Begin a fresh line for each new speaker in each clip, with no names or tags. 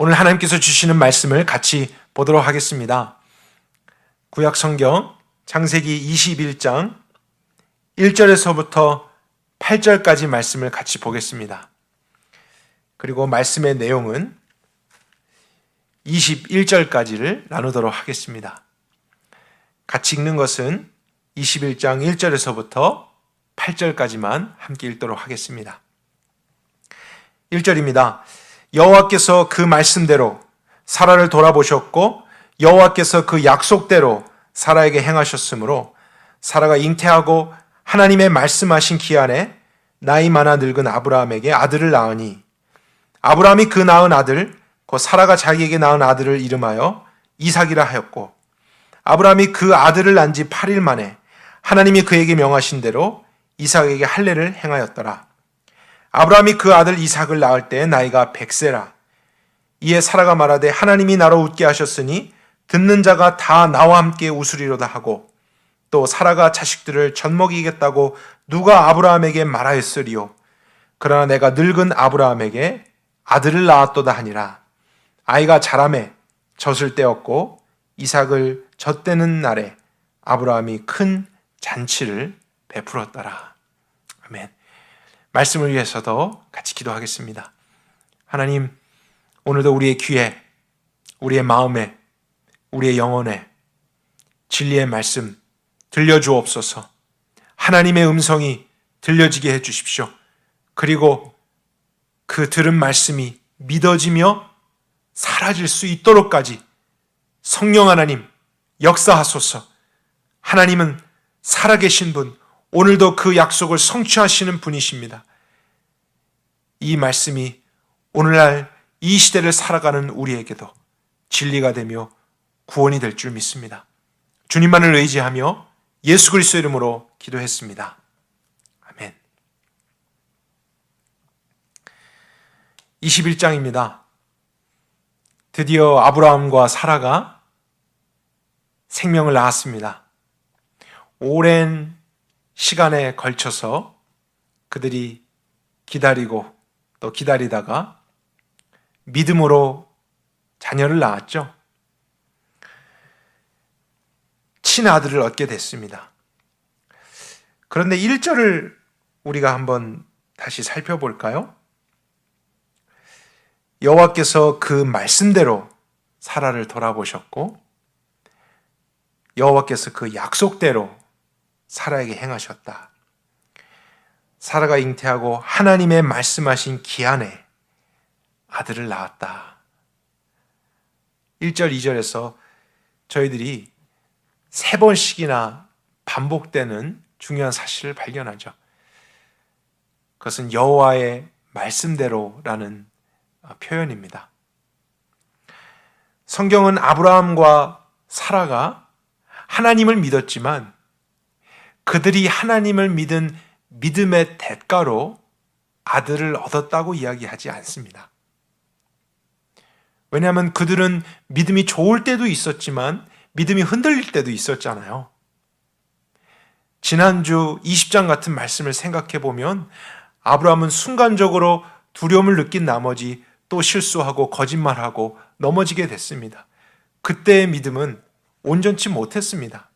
오늘 하나님께서 주시는 말씀을 같이 보도록 하겠습니다. 구약 성경 창세기 21장 1절에서부터 8절까지 말씀을 같이 보겠습니다. 그리고 말씀의 내용은 21절까지를 나누도록 하겠습니다. 같이 읽는 것은 21장 1절에서부터 8절까지만 함께 읽도록 하겠습니다. 1절입니다. 여호와께서 그 말씀대로 사라를 돌아보셨고 여호와께서 그 약속대로 사라에게 행하셨으므로 사라가 잉태하고 하나님의 말씀하신 기한에 나이 많아 늙은 아브라함에게 아들을 낳으니 아브라함이 그 낳은 아들 곧 사라가 자기에게 낳은 아들을 이름하여 이삭이라 하였고 아브라함이 그 아들을 낳은 지 8일 만에 하나님이 그에게 명하신 대로 이삭에게 할례를 행하였더라. 아브라함이 그 아들 이삭을 낳을 때 나이가 100세라. 이에 사라가 말하되 하나님이 나로 웃게 하셨으니 듣는 자가 다 나와 함께 웃으리로다 하고 또 사라가 자식들을 젖먹이겠다고 누가 아브라함에게 말하였으리요. 그러나 내가 늙은 아브라함에게 아들을 낳았도다 하니라. 아이가 자라매 젖을 떼었고 이삭을 젖대는 날에 아브라함이 큰 잔치를 베풀었더라. 아멘. 말씀을 위해서도 같이 기도하겠습니다. 하나님, 오늘도 우리의 귀에, 우리의 마음에, 우리의 영혼에 진리의 말씀 들려주옵소서. 하나님의 음성이 들려지게 해주십시오. 그리고 그 들은 말씀이 믿어지며 사라질 수 있도록까지 성령 하나님 역사하소서. 하나님은 살아계신 분, 오늘도 그 약속을 성취하시는 분이십니다. 이 말씀이 오늘날 이 시대를 살아가는 우리에게도 진리가 되며 구원이 될 줄 믿습니다. 주님만을 의지하며 예수 그리스도 이름으로 기도했습니다. 아멘. 21장입니다. 드디어 아브라함과 사라가 생명을 낳았습니다. 오랜 시간에 걸쳐서 그들이 기다리고 또 기다리다가 믿음으로 자녀를 낳았죠. 친아들을 얻게 됐습니다. 그런데 1절을 우리가 한번 다시 살펴볼까요? 여호와께서 그 말씀대로 사라를 돌아보셨고 여호와께서 그 약속대로 사라에게 행하셨다. 사라가 잉태하고 하나님의 말씀하신 기한에 아들을 낳았다. 1절, 2절에서 저희들이 3번씩이나 반복되는 중요한 사실을 발견하죠. 그것은 여호와의 말씀대로라는 표현입니다. 성경은 아브라함과 사라가 하나님을 믿었지만 그들이 하나님을 믿은 믿음의 대가로 아들을 얻었다고 이야기하지 않습니다. 왜냐하면 그들은 믿음이 좋을 때도 있었지만 믿음이 흔들릴 때도 있었잖아요. 지난주 20장 같은 말씀을 생각해 보면 아브라함은 순간적으로 두려움을 느낀 나머지 또 실수하고 거짓말하고 넘어지게 됐습니다. 그때의 믿음은 온전치 못했습니다.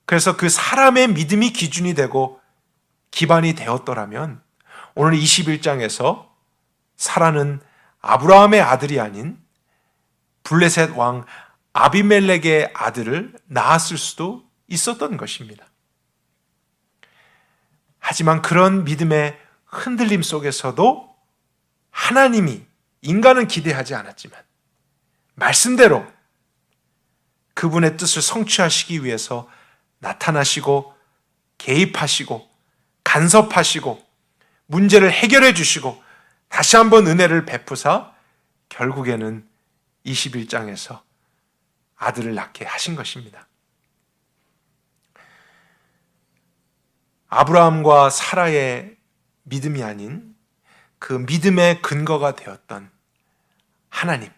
그래서 그 사람의 믿음이 기준이 되고 기반이 되었더라면 오늘 21장에서 사라는 아브라함의 아들이 아닌 블레셋 왕 아비멜렉의 아들을 낳았을 수도 있었던 것입니다. 하지만 그런 믿음의 흔들림 속에서도 하나님이 인간은 기대하지 않았지만 말씀대로 그분의 뜻을 성취하시기 위해서 나타나시고 개입하시고 간섭하시고 문제를 해결해 주시고 다시 한번 은혜를 베푸사 결국에는 21장에서 아들을 낳게 하신 것입니다. 아브라함과 사라의 믿음이 아닌 그 믿음의 근거가 되었던 하나님,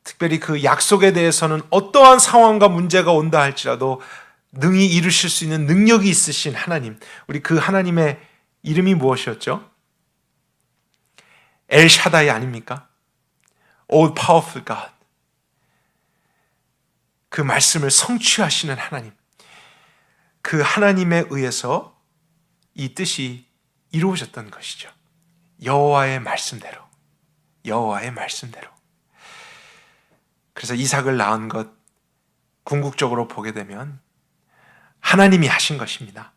특별히 그 약속에 대해서는 어떠한 상황과 문제가 온다 할지라도 능히 이루실 수 있는 능력이 있으신 하나님, 우리 그 하나님의 이름이 무엇이었죠? 엘샤다이 아닙니까? All powerful God. 그 말씀을 성취하시는 하나님. 그 하나님에 의해서 이 뜻이 이루어졌던 것이죠. 여호와의 말씀대로. 여호와의 말씀대로. 그래서 이삭을 낳은 것 궁극적으로 보게 되면 하나님이 하신 것입니다.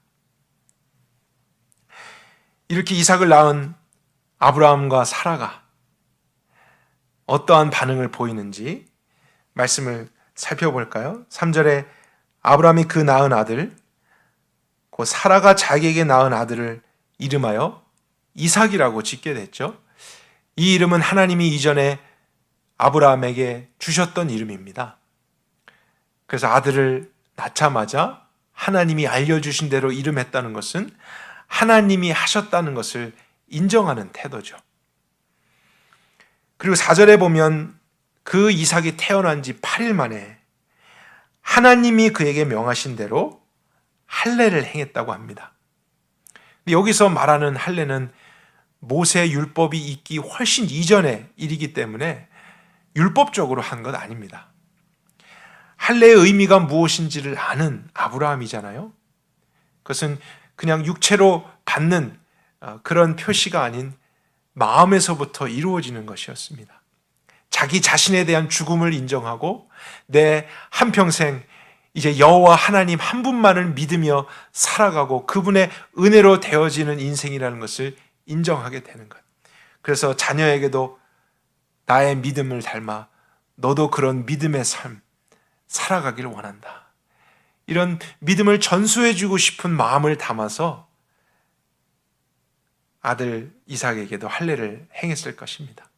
이렇게 이삭을 낳은 아브라함과 사라가 어떠한 반응을 보이는지 말씀을 살펴볼까요? 3절에 아브라함이 그 낳은 아들, 그 사라가 자기에게 낳은 아들을 이름하여 이삭이라고 짓게 됐죠. 이 이름은 하나님이 이전에 아브라함에게 주셨던 이름입니다. 그래서 아들을 낳자마자 하나님이 알려주신 대로 이름했다는 것은 하나님이 하셨다는 것을 인정하는 태도죠. 그리고 4절에 보면 그 이삭이 태어난 지 8일 만에 하나님이 그에게 명하신 대로 할례를 행했다고 합니다. 여기서 말하는 할례는 모세 율법이 있기 훨씬 이전의 일이기 때문에 율법적으로 한 것 아닙니다. 할례의 의미가 무엇인지를 아는 아브라함이잖아요. 그것은 그냥 육체로 받는 그런 표시가 아닌 마음에서부터 이루어지는 것이었습니다. 자기 자신에 대한 죽음을 인정하고 내 한평생 이제 여호와 하나님 한 분만을 믿으며 살아가고 그분의 은혜로 되어지는 인생이라는 것을 인정하게 되는 것. 그래서 자녀에게도 나의 믿음을 닮아 너도 그런 믿음의 삶 살아가기를 원한다. 이런 믿음을 전수해주고 싶은 마음을 담아서 아들 이삭에게도 할례를 행했을 것입니다.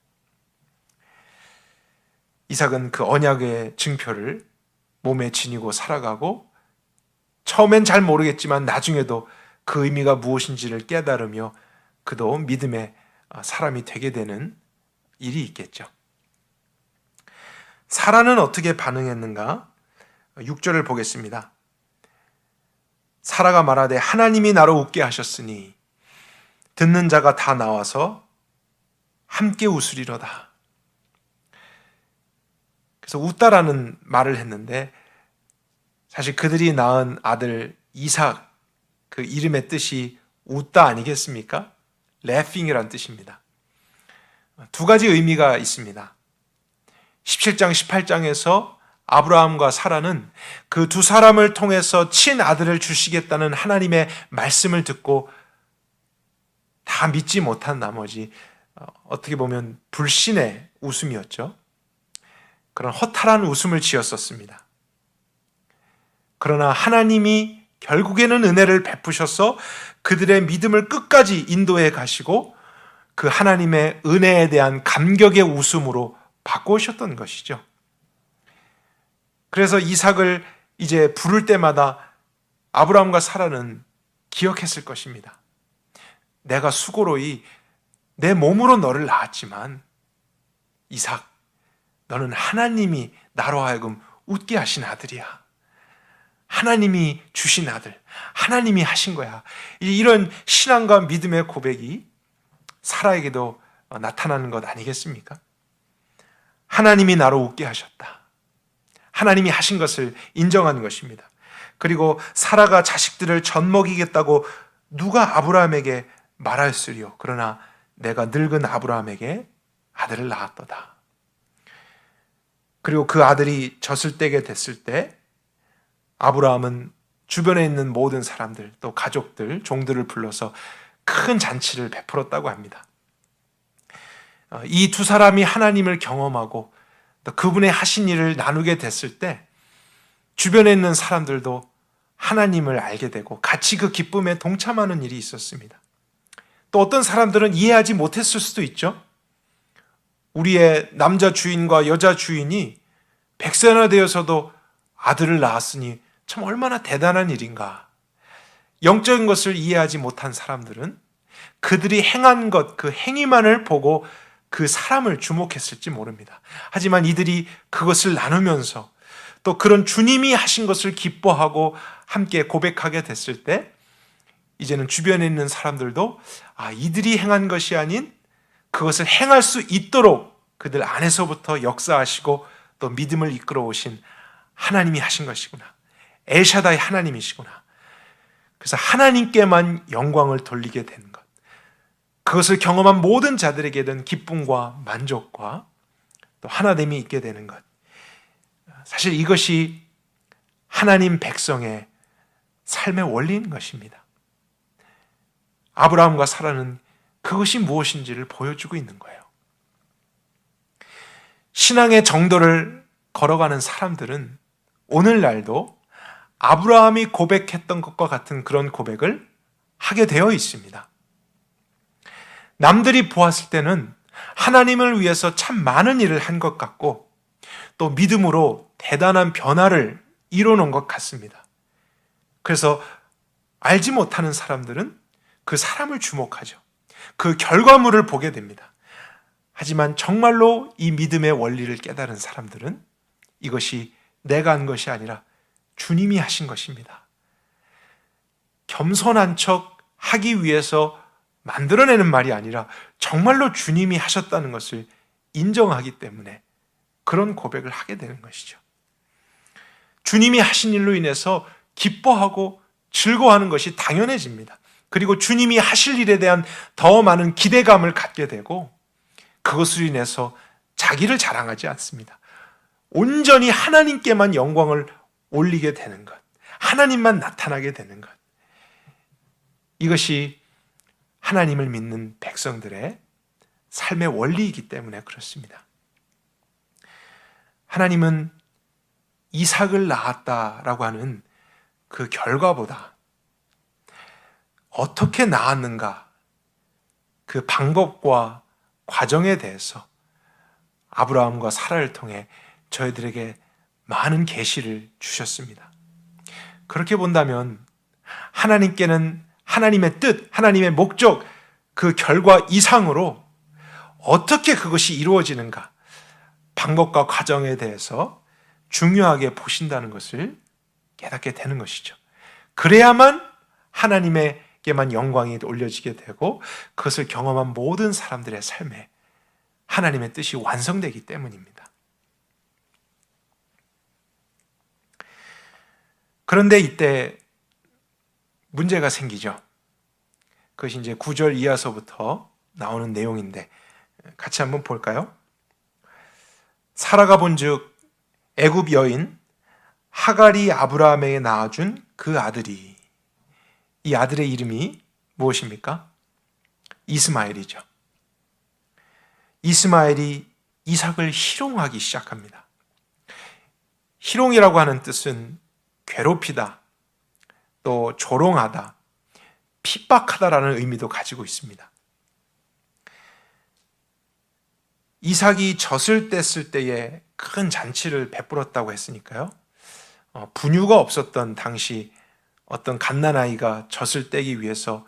이삭은 그 언약의 증표를 몸에 지니고 살아가고 처음엔 잘 모르겠지만 나중에도 그 의미가 무엇인지를 깨달으며 그도 믿음의 사람이 되게 되는 일이 있겠죠. 사라는 어떻게 반응했는가? 6절을 보겠습니다. 사라가 말하되 하나님이 나로 웃게 하셨으니 듣는 자가 다 나와서 함께 웃으리로다. 그래서 웃다라는 말을 했는데 사실 그들이 낳은 아들 이삭 그 이름의 뜻이 웃다 아니겠습니까? laughing이라는 뜻입니다. 두 가지 의미가 있습니다. 17장, 18장에서 아브라함과 사라는 그 두 사람을 통해서 친아들을 주시겠다는 하나님의 말씀을 듣고 다 믿지 못한 나머지 어떻게 보면 불신의 웃음이었죠. 그런 허탈한 웃음을 지었었습니다. 그러나 하나님이 결국에는 은혜를 베푸셔서 그들의 믿음을 끝까지 인도해 가시고 그 하나님의 은혜에 대한 감격의 웃음으로 바꾸셨던 것이죠. 그래서 이삭을 이제 부를 때마다 아브라함과 사라는 기억했을 것입니다. 내가 수고로이 내 몸으로 너를 낳았지만 이삭, 너는 하나님이 나로 하여금 웃게 하신 아들이야. 하나님이 주신 아들, 하나님이 하신 거야. 이런 신앙과 믿음의 고백이 사라에게도 나타나는 것 아니겠습니까? 하나님이 나로 웃게 하셨다. 하나님이 하신 것을 인정하는 것입니다. 그리고 사라가 자식들을 젖먹이겠다고 누가 아브라함에게 말하였으리요. 그러나 내가 늙은 아브라함에게 아들을 낳았도다. 그리고 그 아들이 젖을 떼게 됐을 때 아브라함은 주변에 있는 모든 사람들, 또 가족들, 종들을 불러서 큰 잔치를 베풀었다고 합니다. 이 두 사람이 하나님을 경험하고 또 그분의 하신 일을 나누게 됐을 때 주변에 있는 사람들도 하나님을 알게 되고 같이 그 기쁨에 동참하는 일이 있었습니다. 또 어떤 사람들은 이해하지 못했을 수도 있죠. 우리의 남자 주인과 여자 주인이 100세나 되어서도 아들을 낳았으니 참 얼마나 대단한 일인가. 영적인 것을 이해하지 못한 사람들은 그들이 행한 것, 그 행위만을 보고 그 사람을 주목했을지 모릅니다. 하지만 이들이 그것을 나누면서 또 그런 주님이 하신 것을 기뻐하고 함께 고백하게 됐을 때 이제는 주변에 있는 사람들도 이들이 행한 것이 아닌 그것을 행할 수 있도록 그들 안에서부터 역사하시고 또 믿음을 이끌어 오신 하나님이 하신 것이구나. 엘샤다이 하나님이시구나. 그래서 하나님께만 영광을 돌리게 되는 것. 그것을 경험한 모든 자들에게는 기쁨과 만족과 또 하나됨이 있게 되는 것. 사실 이것이 하나님 백성의 삶의 원리인 것입니다. 아브라함과 사라는 그것이 무엇인지를 보여주고 있는 거예요. 신앙의 정도를 걸어가는 사람들은 오늘날도 아브라함이 고백했던 것과 같은 그런 고백을 하게 되어 있습니다. 남들이 보았을 때는 하나님을 위해서 참 많은 일을 한 것 같고 또 믿음으로 대단한 변화를 이뤄놓은 것 같습니다. 그래서 알지 못하는 사람들은 그 사람을 주목하죠. 그 결과물을 보게 됩니다. 하지만 정말로 이 믿음의 원리를 깨달은 사람들은 이것이 내가 한 것이 아니라 주님이 하신 것입니다. 겸손한 척 하기 위해서 만들어내는 말이 아니라 정말로 주님이 하셨다는 것을 인정하기 때문에 그런 고백을 하게 되는 것이죠. 주님이 하신 일로 인해서 기뻐하고 즐거워하는 것이 당연해집니다. 그리고 주님이 하실 일에 대한 더 많은 기대감을 갖게 되고 그것으로 인해서 자기를 자랑하지 않습니다. 온전히 하나님께만 영광을 올리게 되는 것, 하나님만 나타나게 되는 것. 이것이 하나님을 믿는 백성들의 삶의 원리이기 때문에 그렇습니다. 하나님은 이삭을 낳았다라고 하는 그 결과보다 어떻게 낳았는가, 그 방법과 과정에 대해서 아브라함과 사라를 통해 저희들에게 많은 계시를 주셨습니다. 그렇게 본다면 하나님께는 하나님의 뜻, 하나님의 목적, 그 결과 이상으로 어떻게 그것이 이루어지는가, 방법과 과정에 대해서 중요하게 보신다는 것을 깨닫게 되는 것이죠. 그래야만 하나님에게만 영광이 올려지게 되고 그것을 경험한 모든 사람들의 삶에 하나님의 뜻이 완성되기 때문입니다. 그런데 이때 문제가 생기죠. 그것이 이제 9절 이하서부터 나오는 내용인데 같이 한번 볼까요? 사라가 본즉 애굽 여인 하갈이 아브라함에게 낳아준 그 아들이, 이 아들의 이름이 무엇입니까? 이스마엘이죠. 이스마엘이 이삭을 희롱하기 시작합니다. 희롱이라고 하는 뜻은 괴롭히다, 또 조롱하다, 핍박하다라는 의미도 가지고 있습니다. 이삭이 젖을 뗐을 때에 큰 잔치를 베풀었다고 했으니까요. 분유가 없었던 당시 어떤 갓난아이가 젖을 떼기 위해서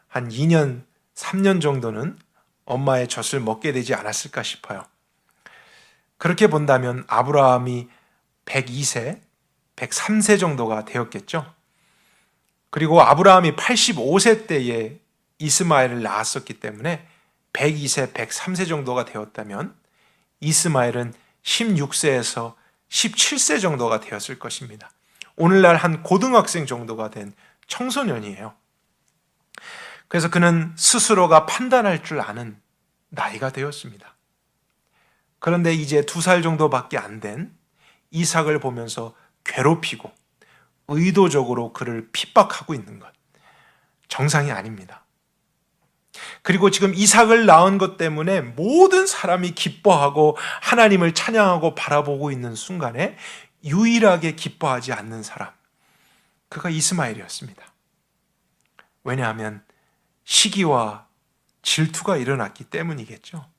한 2년, 3년 정도는 엄마의 젖을 먹게 되지 않았을까 싶어요. 그렇게 본다면 아브라함이 102세, 103세 정도가 되었겠죠. 그리고 아브라함이 85세 때에 이스마엘을 낳았었기 때문에 102세, 103세 정도가 되었다면 이스마엘은 16세에서 17세 정도가 되었을 것입니다. 오늘날 한 고등학생 정도가 된 청소년이에요. 그래서 그는 스스로가 판단할 줄 아는 나이가 되었습니다. 그런데 이제 2살 정도밖에 안 된 이삭을 보면서 괴롭히고 의도적으로 그를 핍박하고 있는 것, 정상이 아닙니다. 그리고 지금 이삭을 낳은 것 때문에 모든 사람이 기뻐하고 하나님을 찬양하고 바라보고 있는 순간에 유일하게 기뻐하지 않는 사람, 그가 이스마엘이었습니다. 왜냐하면 시기와 질투가 일어났기 때문이겠죠.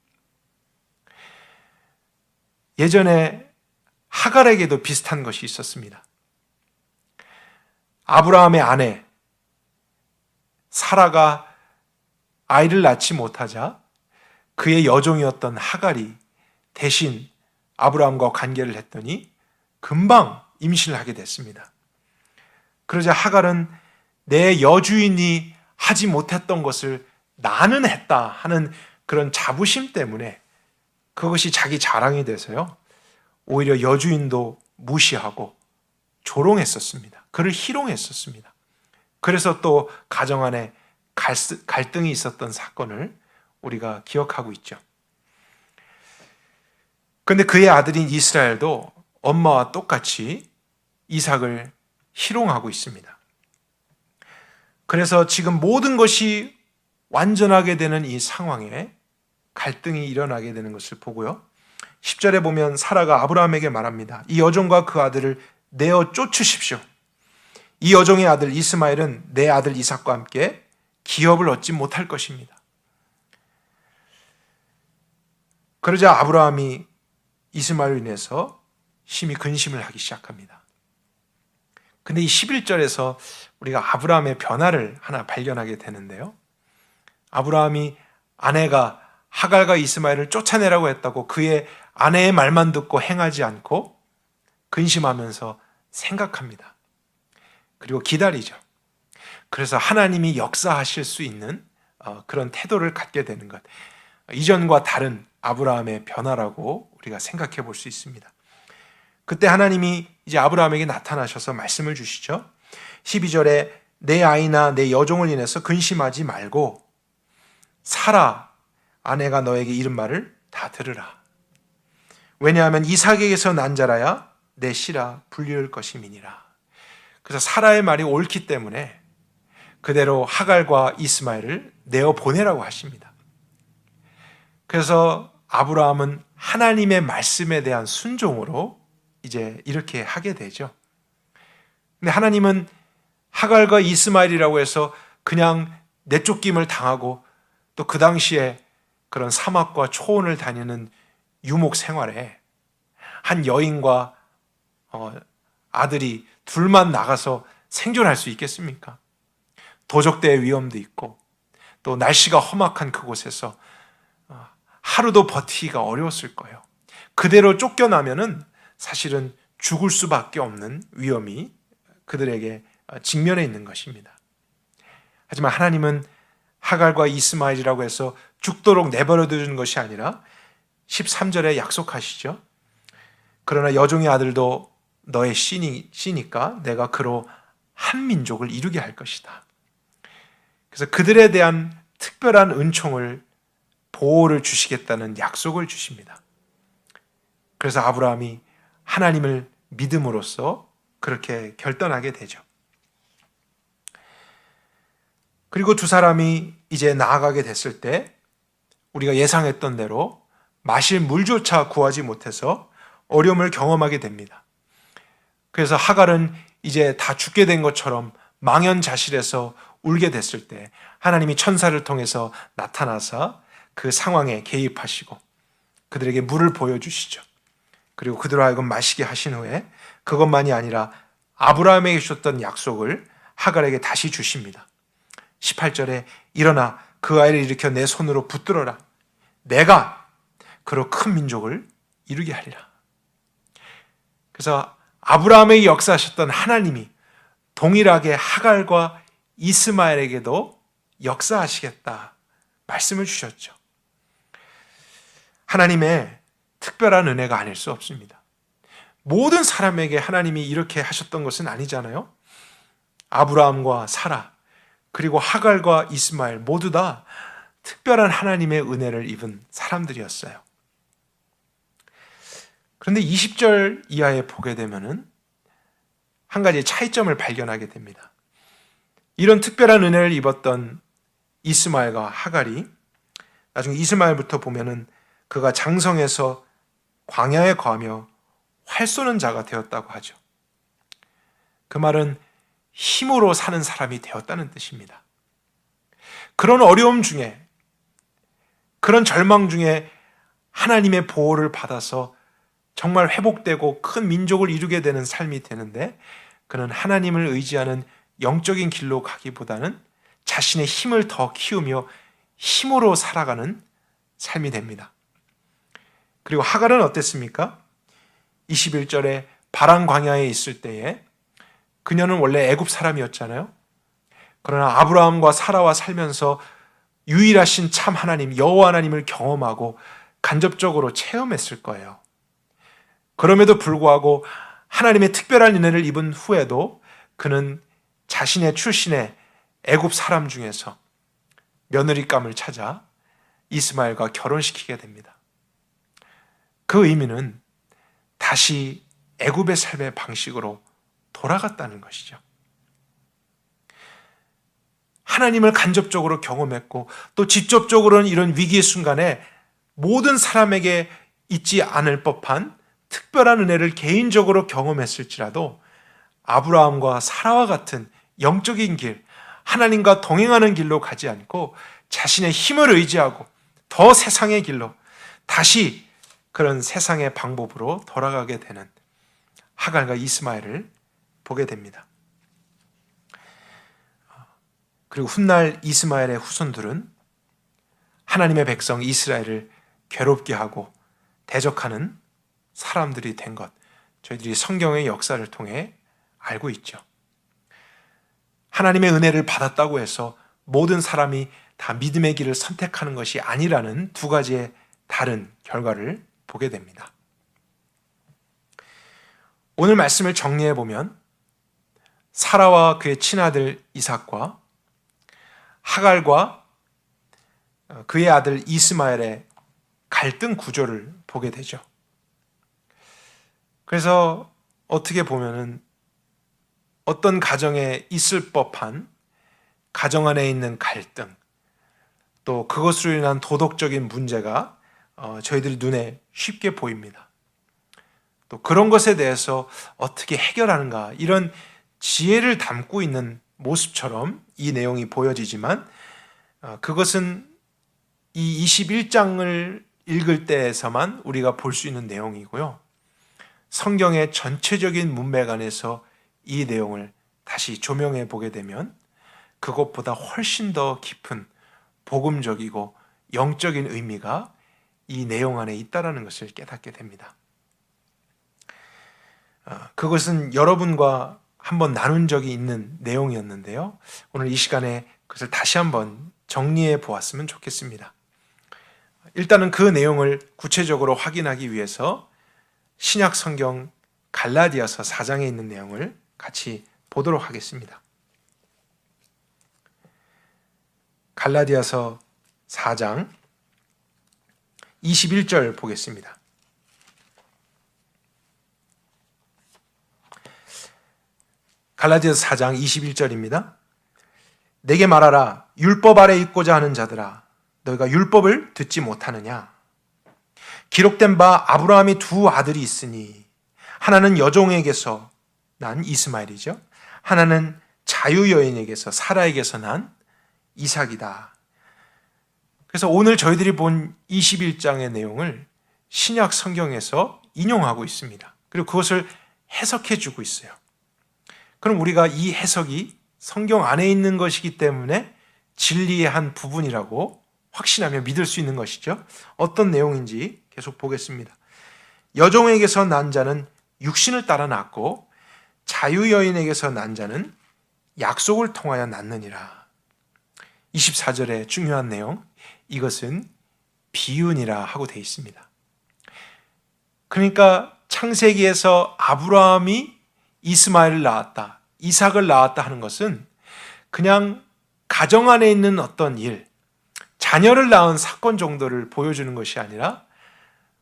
예전에 하갈에게도 비슷한 것이 있었습니다. 아브라함의 아내 사라가 아이를 낳지 못하자 그의 여종이었던 하갈이 대신 아브라함과 관계를 했더니 금방 임신을 하게 됐습니다. 그러자 하갈은 내 여주인이 하지 못했던 것을 나는 했다 하는 그런 자부심 때문에 그것이 자기 자랑이 돼서요, 오히려 여주인도 무시하고 조롱했었습니다. 그를 희롱했었습니다. 그래서 또 가정 안에 갈등이 있었던 사건을 우리가 기억하고 있죠. 그런데 그의 아들인 이스라엘도 엄마와 똑같이 이삭을 희롱하고 있습니다. 그래서 지금 모든 것이 완전하게 되는 이 상황에 갈등이 일어나게 되는 것을 보고요, 10절에 보면 사라가 아브라함에게 말합니다. 이 여종과 그 아들을 내어 쫓으십시오. 이 여종의 아들 이스마엘은 내 아들 이삭과 함께 기업을 얻지 못할 것입니다. 그러자 아브라함이 이스마엘로 인해서 심히 근심을 하기 시작합니다. 근데 이 11절에서 우리가 아브라함의 변화를 하나 발견하게 되는데요, 아브라함이 아내가 하갈과 이스마엘을 쫓아내라고 했다고 그의 아내의 말만 듣고 행하지 않고 근심하면서 생각합니다. 그리고 기다리죠. 그래서 하나님이 역사하실 수 있는 그런 태도를 갖게 되는 것, 이전과 다른 아브라함의 변화라고 우리가 생각해 볼 수 있습니다. 그때 하나님이 이제 아브라함에게 나타나셔서 말씀을 주시죠. 12절에 내 아이나 내 여종을 인해서 근심하지 말고 사라 아내가 너에게 이른 말을 다 들으라. 왜냐하면 이삭에게서 난 자라야 내 씨라 불릴 것임이니라. 그래서 사라의 말이 옳기 때문에 그대로 하갈과 이스마엘을 내어 보내라고 하십니다. 그래서 아브라함은 하나님의 말씀에 대한 순종으로 이제 이렇게 하게 되죠. 근데 하나님은 하갈과 이스마엘이라고 해서 그냥 내쫓김을 당하고 또 그 당시에 그런 사막과 초원을 다니는 유목 생활에 한 여인과 아들이 둘만 나가서 생존할 수 있겠습니까? 도적대의 위험도 있고 또 날씨가 험악한 그곳에서 하루도 버티기가 어려웠을 거예요. 그대로 쫓겨나면은 사실은 죽을 수밖에 없는 위험이 그들에게 직면해 있는 것입니다. 하지만 하나님은 하갈과 이스마엘이라고 해서 죽도록 내버려 두는 것이 아니라 13절에 약속하시죠. 그러나 여종의 아들도 너의 씨니까 내가 그로 한 민족을 이루게 할 것이다. 그래서 그들에 대한 특별한 은총을, 보호를 주시겠다는 약속을 주십니다. 그래서 아브라함이 하나님을 믿음으로써 그렇게 결단하게 되죠. 그리고 두 사람이 이제 나아가게 됐을 때 우리가 예상했던 대로 마실 물조차 구하지 못해서 어려움을 경험하게 됩니다. 그래서 하갈은 이제 다 죽게 된 것처럼 망연자실해서 울게 됐을 때 하나님이 천사를 통해서 나타나서 그 상황에 개입하시고 그들에게 물을 보여주시죠. 그리고 그들로 하여금 마시게 하신 후에 그것만이 아니라 아브라함에게 주셨던 약속을 하갈에게 다시 주십니다. 18절에 일어나 그 아이를 일으켜 내 손으로 붙들어라. 내가 그로 큰 민족을 이루게 하리라. 그래서 아브라함에게 역사하셨던 하나님이 동일하게 하갈과 이스마엘에게도 역사하시겠다 말씀을 주셨죠. 하나님의 특별한 은혜가 아닐 수 없습니다. 모든 사람에게 하나님이 이렇게 하셨던 것은 아니잖아요. 아브라함과 사라 그리고 하갈과 이스마엘 모두 다 특별한 하나님의 은혜를 입은 사람들이었어요. 그런데 20절 이하에 보게 되면은 한 가지 차이점을 발견하게 됩니다. 이런 특별한 은혜를 입었던 이스마엘과 하갈이 나중에 이스마엘부터 보면은 그가 장성해서 광야에 거하며 활 쏘는 자가 되었다고 하죠. 그 말은 힘으로 사는 사람이 되었다는 뜻입니다. 그런 어려움 중에, 그런 절망 중에 하나님의 보호를 받아서 정말 회복되고 큰 민족을 이루게 되는 삶이 되는데 그는 하나님을 의지하는 영적인 길로 가기보다는 자신의 힘을 더 키우며 힘으로 살아가는 삶이 됩니다. 그리고 하갈은 어땠습니까? 21절에 바란 광야에 있을 때에 그녀는 원래 애굽 사람이었잖아요. 그러나 아브라함과 사라와 살면서 유일하신 참 하나님 여호와 하나님을 경험하고 간접적으로 체험했을 거예요. 그럼에도 불구하고 하나님의 특별한 은혜를 입은 후에도 그는 자신의 출신의 애굽 사람 중에서 며느리감을 찾아 이스마엘과 결혼시키게 됩니다. 그 의미는 다시 애굽의 삶의 방식으로 돌아갔다는 것이죠. 하나님을 간접적으로 경험했고 또 직접적으로는 이런 위기의 순간에 모든 사람에게 있지 않을 법한 특별한 은혜를 개인적으로 경험했을지라도 아브라함과 사라와 같은 영적인 길, 하나님과 동행하는 길로 가지 않고 자신의 힘을 의지하고 더 세상의 길로 다시 그런 세상의 방법으로 돌아가게 되는 하갈과 이스마엘을 보게 됩니다. 그리고 훗날 이스마엘의 후손들은 하나님의 백성 이스라엘을 괴롭게 하고 대적하는 사람들이 된 것, 저희들이 성경의 역사를 통해 알고 있죠. 하나님의 은혜를 받았다고 해서 모든 사람이 다 믿음의 길을 선택하는 것이 아니라는 두 가지의 다른 결과를 보게 됩니다. 오늘 말씀을 정리해 보면 사라와 그의 친아들 이삭과 하갈과 그의 아들 이스마엘의 갈등 구조를 보게 되죠. 그래서 어떻게 보면은 어떤 가정에 있을 법한 가정 안에 있는 갈등, 또 그것으로 인한 도덕적인 문제가 저희들 눈에 쉽게 보입니다. 또 그런 것에 대해서 어떻게 해결하는가, 이런 지혜를 담고 있는 모습처럼 이 내용이 보여지지만 그것은 이 21장을 읽을 때에서만 우리가 볼 수 있는 내용이고요. 성경의 전체적인 문맥 안에서 이 내용을 다시 조명해 보게 되면 그것보다 훨씬 더 깊은 복음적이고 영적인 의미가 이 내용 안에 있다는 것을 깨닫게 됩니다. 그것은 여러분과 한번 나눈 적이 있는 내용이었는데요. 오늘 이 시간에 그것을 다시 한번 정리해 보았으면 좋겠습니다. 일단은 그 내용을 구체적으로 확인하기 위해서 신약 성경 갈라디아서 4장에 있는 내용을 같이 보도록 하겠습니다. 갈라디아서 4장 21절 보겠습니다. 갈라디아서 4장 21절입니다. 내게 말하라. 율법 아래 있고자 하는 자들아, 너희가 율법을 듣지 못하느냐? 기록된 바 아브라함이 두 아들이 있으니 하나는 여종에게서 난 이스마엘이죠. 하나는 자유 여인에게서 사라에게서 난 이삭이다. 그래서 오늘 저희들이 본 21장의 내용을 신약 성경에서 인용하고 있습니다. 그리고 그것을 해석해 주고 있어요. 그럼 우리가 이 해석이 성경 안에 있는 것이기 때문에 진리의 한 부분이라고 확신하며 믿을 수 있는 것이죠. 어떤 내용인지 계속 보겠습니다. 여종에게서 난 자는 육신을 따라 낳고 자유 여인에게서 난 자는 약속을 통하여 낳느니라. 24절의 중요한 내용, 이것은 비유니라 하고 되어 있습니다. 그러니까 창세기에서 아브라함이 이스마엘을 낳았다, 이삭을 낳았다 하는 것은 그냥 가정 안에 있는 어떤 일, 자녀를 낳은 사건 정도를 보여주는 것이 아니라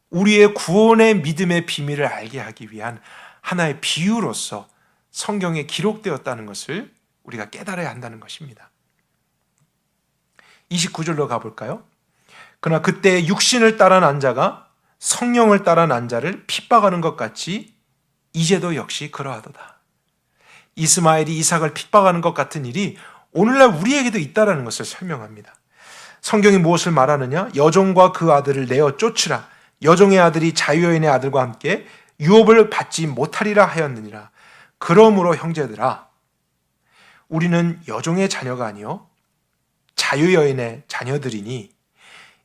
우리의 구원의 믿음의 비밀을 알게 하기 위한 하나의 비유로서 성경에 기록되었다는 것을 우리가 깨달아야 한다는 것입니다. 29절로 가볼까요? 그러나 그때 육신을 따라 난 자가 성령을 따라 난 자를 핍박하는 것 같이 이제도 역시 그러하도다. 이스마엘이 이삭을 핍박하는 것 같은 일이 오늘날 우리에게도 있다는 것을 설명합니다. 성경이 무엇을 말하느냐? 여종과 그 아들을 내어 쫓으라. 여종의 아들이 자유여인의 아들과 함께 유업을 받지 못하리라 하였느니라. 그러므로 형제들아, 우리는 여종의 자녀가 아니요 자유여인의 자녀들이니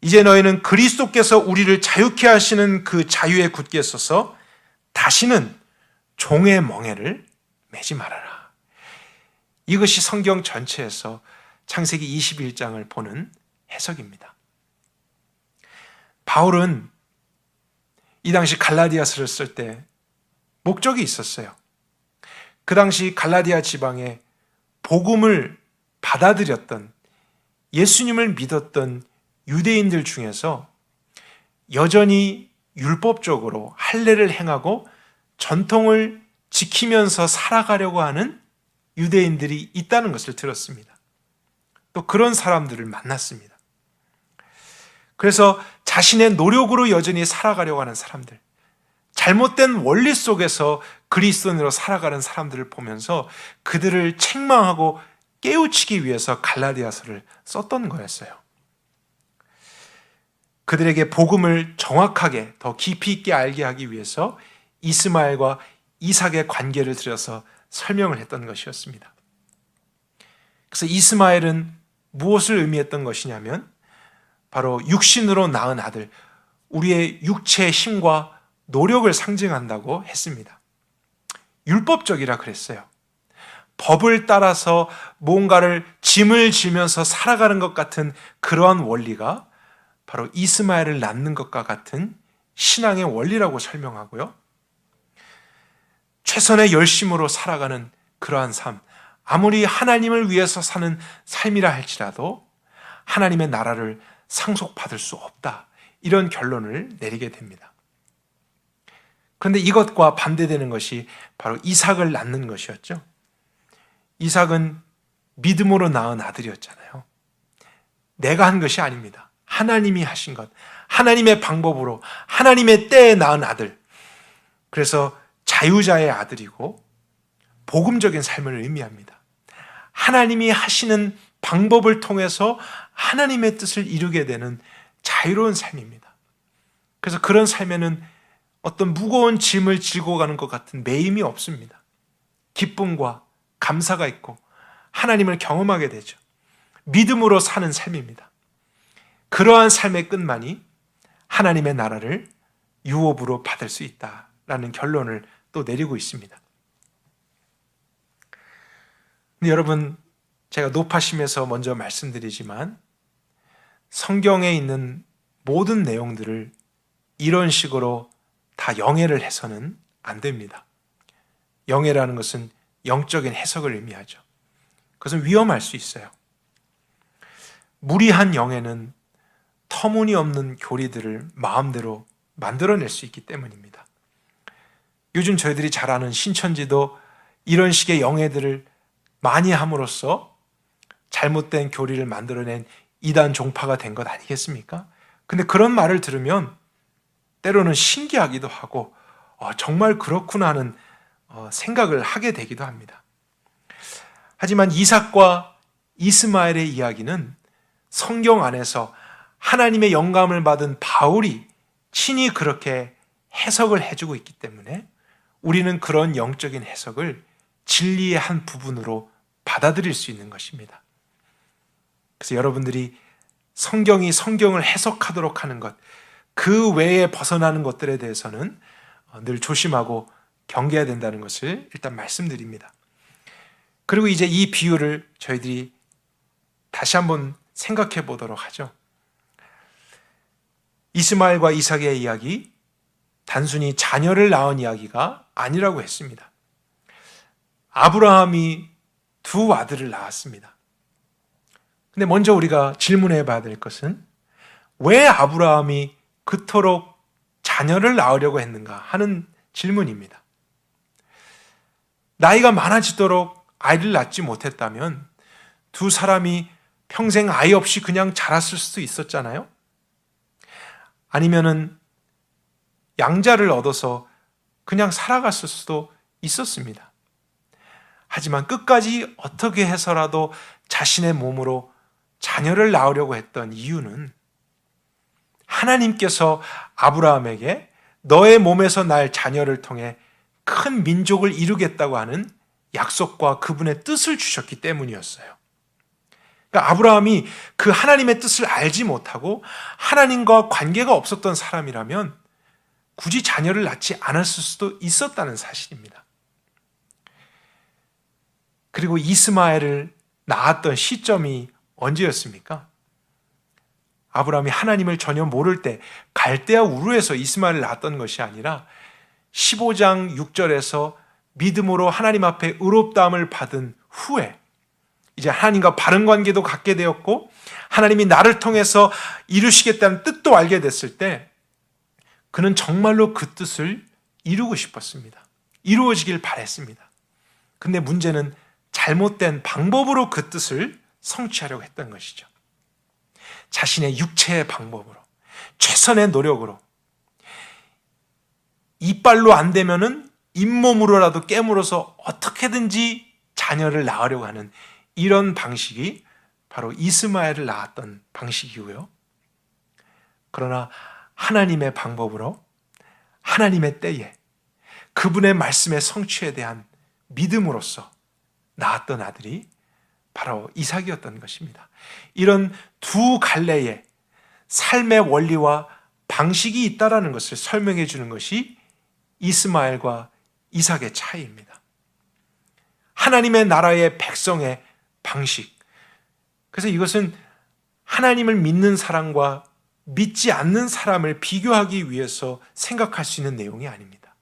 이제 너희는 그리스도께서 우리를 자유케 하시는 그 자유에 굳게 서서 다시는 종의 멍에를 매지 말아라. 이것이 성경 전체에서 창세기 21장을 보는 해석입니다. 바울은 이 당시 갈라디아서를 쓸 때 목적이 있었어요. 그 당시 갈라디아 지방에 복음을 받아들였던, 예수님을 믿었던 유대인들 중에서 여전히 율법적으로 할례를 행하고 전통을 지키면서 살아가려고 하는 유대인들이 있다는 것을 들었습니다. 또 그런 사람들을 만났습니다. 그래서 자신의 노력으로 여전히 살아가려고 하는 사람들, 잘못된 원리 속에서 그리스도인으로 살아가는 사람들을 보면서 그들을 책망하고 깨우치기 위해서 갈라디아서를 썼던 거였어요. 그들에게 복음을 정확하게 더 깊이 있게 알게 하기 위해서 이스마엘과 이삭의 관계를 들여서 설명을 했던 것이었습니다. 그래서 이스마엘은 무엇을 의미했던 것이냐면 바로 육신으로 낳은 아들, 우리의 육체의 힘과 노력을 상징한다고 했습니다. 율법적이라 그랬어요. 법을 따라서 뭔가를 짐을 지면서 살아가는 것 같은 그러한 원리가 바로 이스마엘을 낳는 것과 같은 신앙의 원리라고 설명하고요. 최선의 열심으로 살아가는 그러한 삶, 아무리 하나님을 위해서 사는 삶이라 할지라도 하나님의 나라를 상속받을 수 없다, 이런 결론을 내리게 됩니다. 그런데 이것과 반대되는 것이 바로 이삭을 낳는 것이었죠. 이삭은 믿음으로 낳은 아들이었잖아요. 내가 한 것이 아닙니다. 하나님이 하신 것, 하나님의 방법으로 하나님의 때에 낳은 아들. 그래서 자유자의 아들이고 복음적인 삶을 의미합니다. 하나님이 하시는 방법을 통해서 하나님의 뜻을 이루게 되는 자유로운 삶입니다. 그래서 그런 삶에는 어떤 무거운 짐을 지고 가는 것 같은 매임이 없습니다. 기쁨과 감사가 있고 하나님을 경험하게 되죠. 믿음으로 사는 삶입니다. 그러한 삶의 끝만이 하나님의 나라를 유업으로 받을 수 있다라는 결론을 또 내리고 있습니다. 근데 여러분, 제가 높아심에서 먼저 말씀드리지만 성경에 있는 모든 내용들을 이런 식으로 다 영해를 해서는 안 됩니다. 영해라는 것은 영적인 해석을 의미하죠. 그것은 위험할 수 있어요. 무리한 영해는 터무니없는 교리들을 마음대로 만들어낼 수 있기 때문입니다. 요즘 저희들이 잘 아는 신천지도 이런 식의 영해들을 많이 함으로써 잘못된 교리를 만들어낸 이단 종파가 된 것 아니겠습니까? 근데 그런 말을 들으면 때로는 신기하기도 하고 정말 그렇구나 하는 생각을 하게 되기도 합니다. 하지만 이삭과 이스마엘의 이야기는 성경 안에서 하나님의 영감을 받은 바울이 친히 그렇게 해석을 해주고 있기 때문에 우리는 그런 영적인 해석을 진리의 한 부분으로 받아들일 수 있는 것입니다. 그래서 여러분들이 성경이 성경을 해석하도록 하는 것, 그 외에 벗어나는 것들에 대해서는 늘 조심하고 경계해야 된다는 것을 일단 말씀드립니다. 그리고 이제 이 비유를 저희들이 다시 한번 생각해 보도록 하죠. 이스마엘과 이삭의 이야기, 단순히 자녀를 낳은 이야기가 아니라고 했습니다. 아브라함이 두 아들을 낳았습니다. 근데 먼저 우리가 질문해 봐야 될 것은 왜 아브라함이 그토록 자녀를 낳으려고 했는가 하는 질문입니다. 나이가 많아지도록 아이를 낳지 못했다면 두 사람이 평생 아이 없이 그냥 자랐을 수도 있었잖아요. 아니면은 양자를 얻어서 그냥 살아갔을 수도 있었습니다. 하지만 끝까지 어떻게 해서라도 자신의 몸으로 자녀를 낳으려고 했던 이유는 하나님께서 아브라함에게 너의 몸에서 날 자녀를 통해 큰 민족을 이루겠다고 하는 약속과 그분의 뜻을 주셨기 때문이었어요. 그러니까 아브라함이 그 하나님의 뜻을 알지 못하고 하나님과 관계가 없었던 사람이라면 굳이 자녀를 낳지 않았을 수도 있었다는 사실입니다. 그리고 이스마엘을 낳았던 시점이 언제였습니까? 아브라함이 하나님을 전혀 모를 때 갈대아 우르에서 이스마엘을 낳았던 것이 아니라 15장 6절에서 믿음으로 하나님 앞에 의롭다함을 받은 후에 이제 하나님과 바른 관계도 갖게 되었고 하나님이 나를 통해서 이루시겠다는 뜻도 알게 됐을 때 그는 정말로 그 뜻을 이루고 싶었습니다. 이루어지길 바랬습니다. 근데 문제는 잘못된 방법으로 그 뜻을 성취하려고 했던 것이죠. 자신의 육체의 방법으로, 최선의 노력으로, 이빨로 안 되면은 잇몸으로라도 깨물어서 어떻게든지 자녀를 낳으려고 하는 이런 방식이 바로 이스마엘을 낳았던 방식이고요. 그러나 하나님의 방법으로 하나님의 때에 그분의 말씀의 성취에 대한 믿음으로써 낳았던 아들이 바로 이삭이었던 것입니다. 이런 두 갈래의 삶의 원리와 방식이 있다라는 것을 설명해 주는 것이 이스마엘과 이삭의 차이입니다. 하나님의 나라의 백성의 방식. 그래서 이것은 하나님을 믿는 사람과 믿지 않는 사람을 비교하기 위해서 생각할 수 있는 내용이 아닙니다.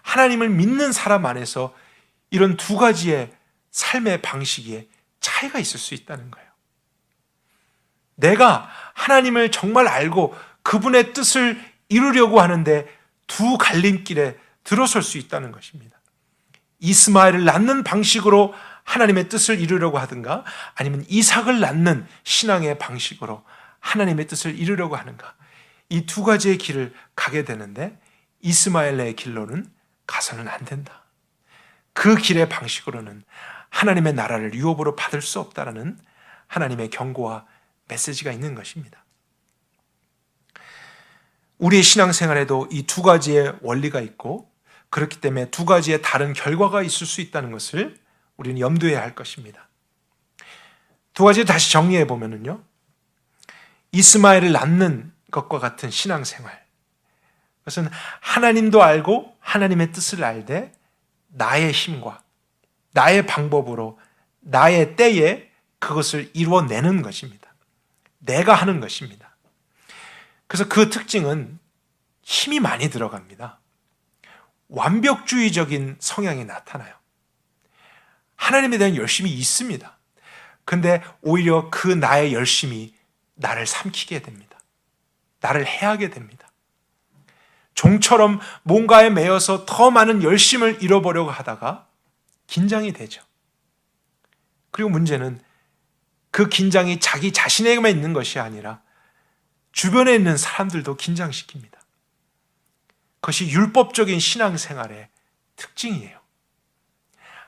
하나님을 믿는 사람 안에서 이런 두 가지의 삶의 방식에 차이가 있을 수 있다는 거예요. 내가 하나님을 정말 알고 그분의 뜻을 이루려고 하는데 두 갈림길에 들어설 수 있다는 것입니다. 이스마엘을 낳는 방식으로 하나님의 뜻을 이루려고 하든가 아니면 이삭을 낳는 신앙의 방식으로 하나님의 뜻을 이루려고 하는가, 이 두 가지의 길을 가게 되는데 이스마엘의 길로는 가서는 안 된다. 그 길의 방식으로는 하나님의 나라를 유업으로 받을 수 없다라는 하나님의 경고와 메시지가 있는 것입니다. 우리의 신앙생활에도 이 두 가지의 원리가 있고 그렇기 때문에 두 가지의 다른 결과가 있을 수 있다는 것을 우리는 염두해야 할 것입니다. 두 가지 다시 정리해 보면요, 이스마엘을 낳는 것과 같은 신앙생활, 그것은 하나님도 알고 하나님의 뜻을 알되 나의 힘과 나의 방법으로 나의 때에 그것을 이루어내는 것입니다. 내가 하는 것입니다. 그래서 그 특징은 힘이 많이 들어갑니다. 완벽주의적인 성향이 나타나요. 하나님에 대한 열심이 있습니다. 근데 오히려 그 나의 열심이 나를 삼키게 됩니다. 나를 해하게 됩니다. 종처럼 뭔가에 매여서 더 많은 열심을 잃어보려고 하다가 긴장이 되죠. 그리고 문제는 그 긴장이 자기 자신에게만 있는 것이 아니라 주변에 있는 사람들도 긴장시킵니다. 그것이 율법적인 신앙생활의 특징이에요.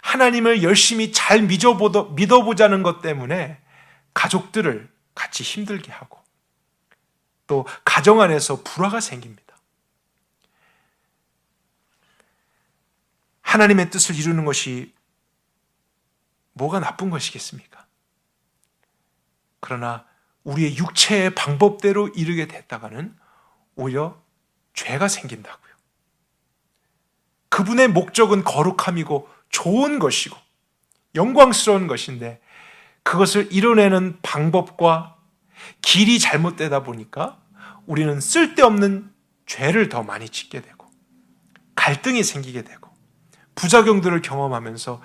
하나님을 열심히 잘 믿어보자는 것 때문에 가족들을 같이 힘들게 하고 또 가정 안에서 불화가 생깁니다. 하나님의 뜻을 이루는 것이 뭐가 나쁜 것이겠습니까? 그러나 우리의 육체의 방법대로 이르게 됐다가는 오히려 죄가 생긴다고요. 그분의 목적은 거룩함이고 좋은 것이고 영광스러운 것인데 그것을 이뤄내는 방법과 길이 잘못되다 보니까 우리는 쓸데없는 죄를 더 많이 짓게 되고 갈등이 생기게 되고 부작용들을 경험하면서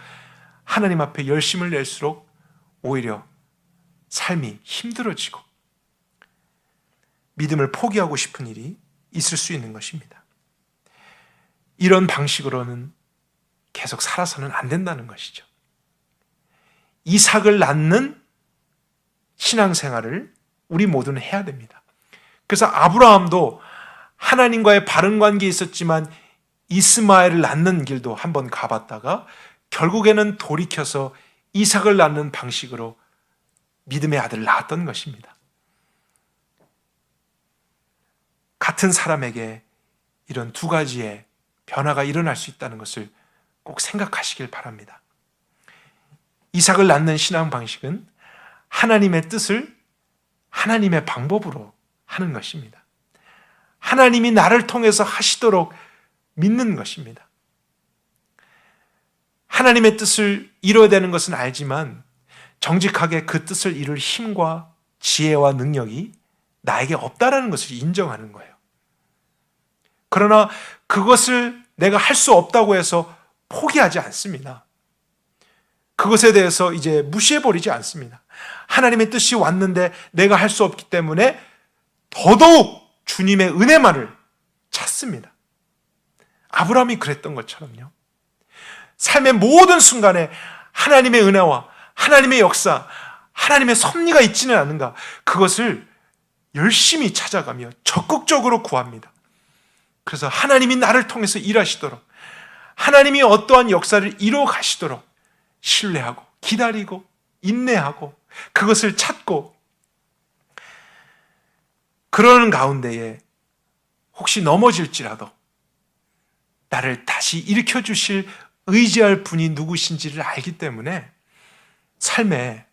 하나님 앞에 열심을 낼수록 오히려 삶이 힘들어지고 믿음을 포기하고 싶은 일이 있을 수 있는 것입니다. 이런 방식으로는 계속 살아서는 안 된다는 것이죠. 이삭을 낳는 신앙생활을 우리 모두는 해야 됩니다. 그래서 아브라함도 하나님과의 바른 관계에 있었지만 이스마엘을 낳는 길도 한번 가봤다가 결국에는 돌이켜서 이삭을 낳는 방식으로 믿음의 아들을 낳았던 것입니다. 같은 사람에게 이런 두 가지의 변화가 일어날 수 있다는 것을 꼭 생각하시길 바랍니다. 이삭을 낳는 신앙 방식은 하나님의 뜻을 하나님의 방법으로 하는 것입니다. 하나님이 나를 통해서 하시도록 믿는 것입니다. 하나님의 뜻을 이뤄야 되는 것은 알지만 정직하게 그 뜻을 이룰 힘과 지혜와 능력이 나에게 없다라는 것을 인정하는 거예요. 그러나 그것을 내가 할 수 없다고 해서 포기하지 않습니다. 그것에 대해서 이제 무시해버리지 않습니다. 하나님의 뜻이 왔는데 내가 할 수 없기 때문에 더더욱 주님의 은혜만을 찾습니다. 아브라함이 그랬던 것처럼요. 삶의 모든 순간에 하나님의 은혜와 하나님의 역사, 하나님의 섭리가 있지는 않은가, 그것을 열심히 찾아가며 적극적으로 구합니다. 그래서 하나님이 나를 통해서 일하시도록, 하나님이 어떠한 역사를 이루어 가시도록 신뢰하고 기다리고 인내하고 그것을 찾고, 그러는 가운데에 혹시 넘어질지라도 나를 다시 일으켜 주실 의지할 분이 누구신지를 알기 때문에 삶에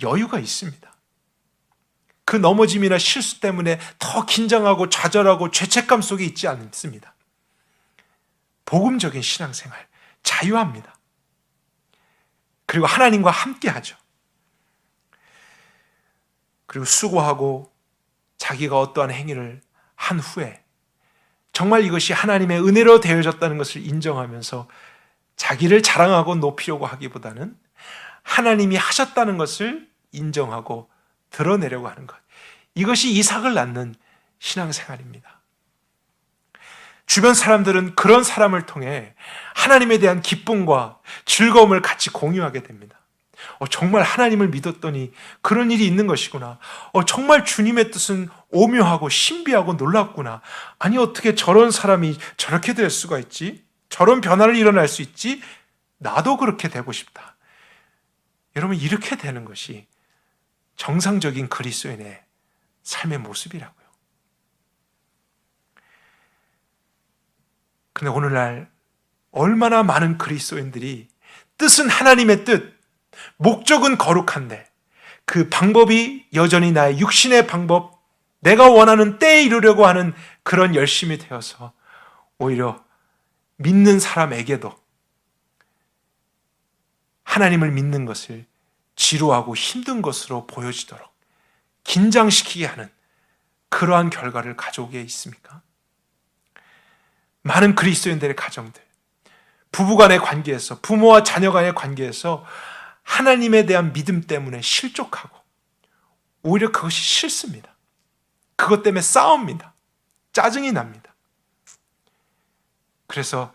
여유가 있습니다. 그 넘어짐이나 실수 때문에 더 긴장하고 좌절하고 죄책감 속에 있지 않습니다. 복음적인 신앙생활, 자유합니다. 그리고 하나님과 함께하죠. 그리고 수고하고 자기가 어떠한 행위를 한 후에 정말 이것이 하나님의 은혜로 되어졌다는 것을 인정하면서 자기를 자랑하고 높이려고 하기보다는 하나님이 하셨다는 것을 인정하고 드러내려고 하는 것, 이것이 이삭을 낳는 신앙생활입니다. 주변 사람들은 그런 사람을 통해 하나님에 대한 기쁨과 즐거움을 같이 공유하게 됩니다. 정말 하나님을 믿었더니 그런 일이 있는 것이구나. 정말 주님의 뜻은 오묘하고 신비하고 놀랍구나. 아니, 어떻게 저런 사람이 저렇게 될 수가 있지? 저런 변화를 일어날 수 있지? 나도 그렇게 되고 싶다. 여러분, 이렇게 되는 것이 정상적인 그리스도인의 삶의 모습이라고요. 근데 오늘날 얼마나 많은 그리스도인들이 뜻은 하나님의 뜻, 목적은 거룩한데 그 방법이 여전히 나의 육신의 방법, 내가 원하는 때에 이루려고 하는 그런 열심이 되어서 오히려 믿는 사람에게도 하나님을 믿는 것을 지루하고 힘든 것으로 보여지도록 긴장시키게 하는 그러한 결과를 가져오게 있습니까? 많은 그리스도인들의 가정들, 부부간의 관계에서, 부모와 자녀 간의 관계에서 하나님에 대한 믿음 때문에 실족하고 오히려 그것이 싫습니다. 그것 때문에 싸웁니다. 짜증이 납니다. 그래서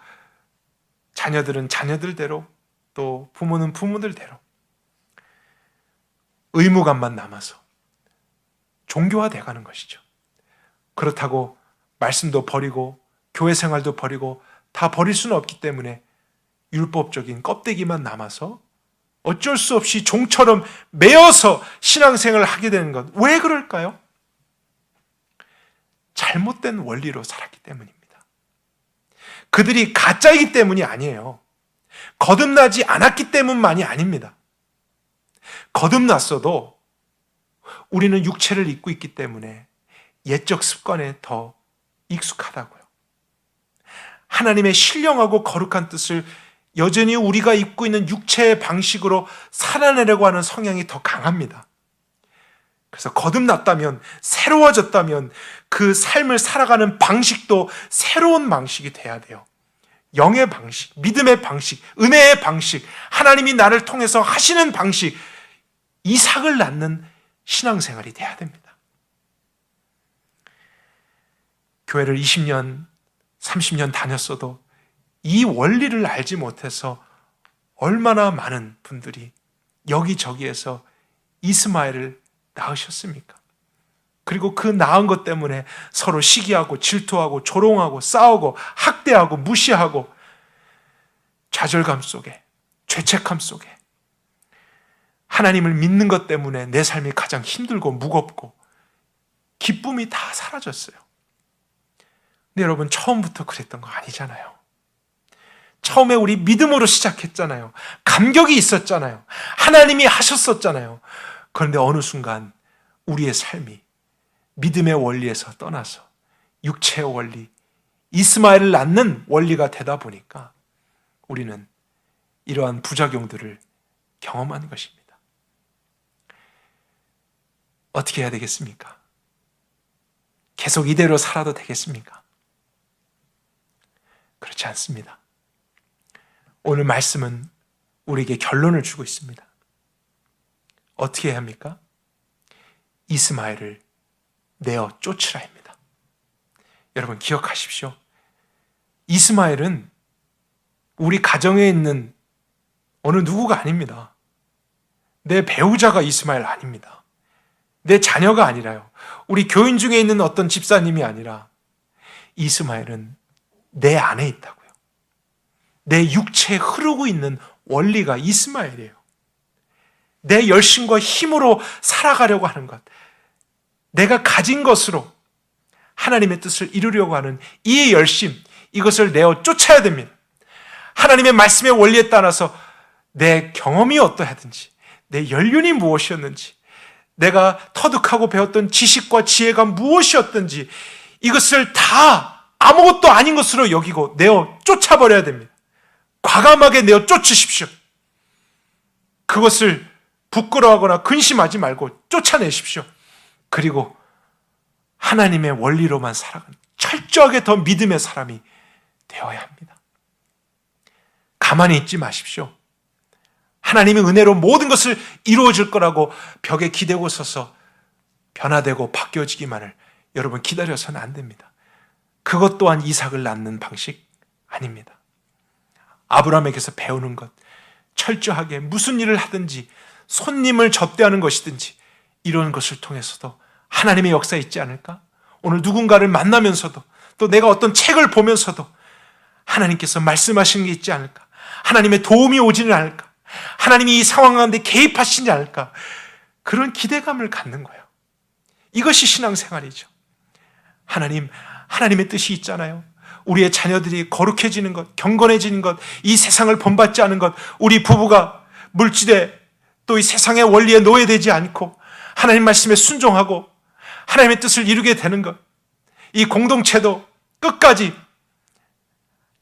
자녀들은 자녀들대로, 또 부모는 부모들대로 의무감만 남아서 종교화되어 가는 것이죠. 그렇다고 말씀도 버리고 교회 생활도 버리고 다 버릴 수는 없기 때문에 율법적인 껍데기만 남아서 어쩔 수 없이 종처럼 매여서 신앙생활을 하게 되는 것. 왜 그럴까요? 잘못된 원리로 살았기 때문입니다. 그들이 가짜이기 때문이 아니에요. 거듭나지 않았기 때문만이 아닙니다. 거듭났어도 우리는 육체를 입고 있기 때문에 옛적 습관에 더 익숙하다고요. 하나님의 신령하고 거룩한 뜻을 여전히 우리가 입고 있는 육체의 방식으로 살아내려고 하는 성향이 더 강합니다. 그래서 거듭났다면, 새로워졌다면 그 삶을 살아가는 방식도 새로운 방식이 돼야 돼요. 영의 방식, 믿음의 방식, 은혜의 방식, 하나님이 나를 통해서 하시는 방식, 이삭을 낳는 신앙생활이 돼야 됩니다. 교회를 20년, 30년 다녔어도 이 원리를 알지 못해서 얼마나 많은 분들이 여기저기에서 이스마엘을 낳으셨습니까? 그리고 그 낳은 것 때문에 서로 시기하고 질투하고 조롱하고 싸우고 학대하고 무시하고 좌절감 속에, 죄책감 속에 하나님을 믿는 것 때문에 내 삶이 가장 힘들고 무겁고 기쁨이 다 사라졌어요. 근데 여러분, 처음부터 그랬던 거 아니잖아요. 처음에 우리 믿음으로 시작했잖아요. 감격이 있었잖아요. 하나님이 하셨었잖아요. 그런데 어느 순간 우리의 삶이 믿음의 원리에서 떠나서 육체의 원리, 이스마엘을 낳는 원리가 되다 보니까 우리는 이러한 부작용들을 경험하는 것입니다. 어떻게 해야 되겠습니까? 계속 이대로 살아도 되겠습니까? 그렇지 않습니다. 오늘 말씀은 우리에게 결론을 주고 있습니다. 어떻게 해야 합니까? 이스마엘을 내어 쫓으라입니다. 여러분 기억하십시오. 이스마엘은 우리 가정에 있는 어느 누구가 아닙니다. 내 배우자가 이스마엘 아닙니다. 내 자녀가 아니라요. 우리 교인 중에 있는 어떤 집사님이 아니라 이스마엘은 내 안에 있다고요. 내 육체에 흐르고 있는 원리가 이스마엘이에요. 내 열심과 힘으로 살아가려고 하는 것, 내가 가진 것으로 하나님의 뜻을 이루려고 하는 이 열심, 이것을 내어 쫓아야 됩니다. 하나님의 말씀의 원리에 따라서 내 경험이 어떠하든지, 내 연륜이 무엇이었는지, 내가 터득하고 배웠던 지식과 지혜가 무엇이었든지 이것을 다 아무것도 아닌 것으로 여기고 내어 쫓아버려야 됩니다. 과감하게 내어 쫓으십시오. 그것을 부끄러워하거나 근심하지 말고 쫓아내십시오. 그리고 하나님의 원리로만 살아가는 철저하게 더 믿음의 사람이 되어야 합니다. 가만히 있지 마십시오. 하나님의 은혜로 모든 것을 이루어질 거라고 벽에 기대고 서서 변화되고 바뀌어지기만을 여러분 기다려서는 안 됩니다. 그것 또한 이삭을 낳는 방식 아닙니다. 아브라함에게서 배우는 것, 철저하게 무슨 일을 하든지 손님을 접대하는 것이든지 이런 것을 통해서도 하나님의 역사 있지 않을까? 오늘 누군가를 만나면서도 또 내가 어떤 책을 보면서도 하나님께서 말씀하시는 게 있지 않을까? 하나님의 도움이 오지는 않을까? 하나님이 이 상황 가운데 개입하시지 않을까? 그런 기대감을 갖는 거예요. 이것이 신앙생활이죠. 하나님의 뜻이 있잖아요. 우리의 자녀들이 거룩해지는 것, 경건해지는 것, 이 세상을 본받지 않은 것, 우리 부부가 물질에 또 이 세상의 원리에 노예되지 않고 하나님 말씀에 순종하고 하나님의 뜻을 이루게 되는 것, 이 공동체도 끝까지